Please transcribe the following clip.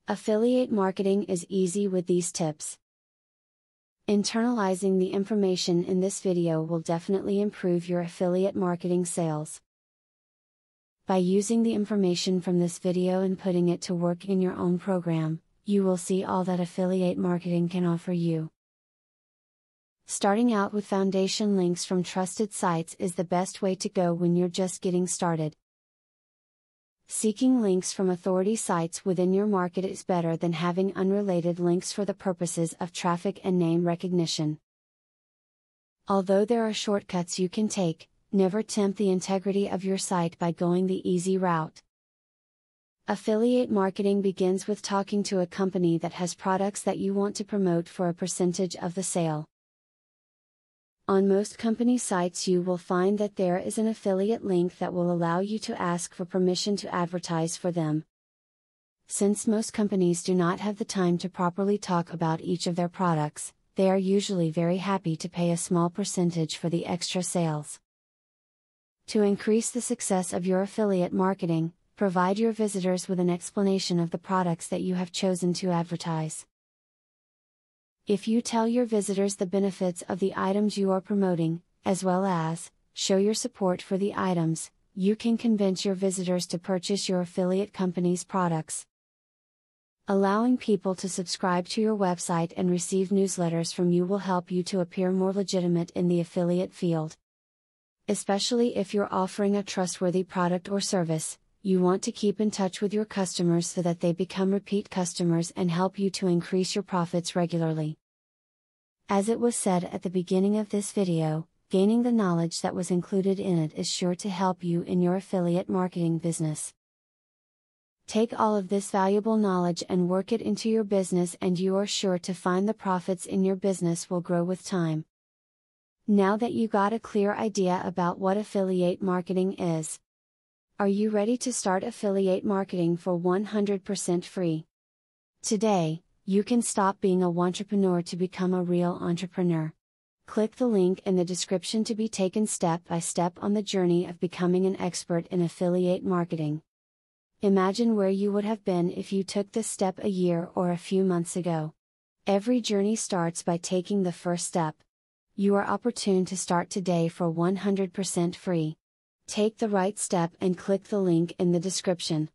Affiliate marketing is easy with these tips. Internalizing the information in this video will definitely improve your affiliate marketing sales. By using the information from this video and putting it to work in your own program, you will see all that affiliate marketing can offer you. Starting out with foundation links from trusted sites is the best way to go when you're just getting started. Seeking links from authority sites within your market is better than having unrelated links for the purposes of traffic and name recognition. Although there are shortcuts you can take, never tempt the integrity of your site by going the easy route. Affiliate marketing begins with talking to a company that has products that you want to promote for a percentage of the sale. On most company sites you will find that there is an affiliate link that will allow you to ask for permission to advertise for them. Since most companies do not have the time to properly talk about each of their products, they are usually very happy to pay a small percentage for the extra sales. To increase the success of your affiliate marketing, provide your visitors with an explanation of the products that you have chosen to advertise. If you tell your visitors the benefits of the items you are promoting, as well as show your support for the items, you can convince your visitors to purchase your affiliate company's products. Allowing people to subscribe to your website and receive newsletters from you will help you to appear more legitimate in the affiliate field. Especially if you're offering a trustworthy product or service, you want to keep in touch with your customers so that they become repeat customers and help you to increase your profits regularly. As it was said at the beginning of this video, gaining the knowledge that was included in it is sure to help you in your affiliate marketing business. Take all of this valuable knowledge and work it into your business and you are sure to find the profits in your business will grow with time. Now that you got a clear idea about what affiliate marketing is, are you ready to start affiliate marketing for 100% free? Today, you can stop being a wantrepreneur to become a real entrepreneur. Click the link in the description to be taken step by step on the journey of becoming an expert in affiliate marketing. Imagine where you would have been if you took this step a year or a few months ago. Every journey starts by taking the first step. You are opportune to start today for 100% free. Take the right step and click the link in the description.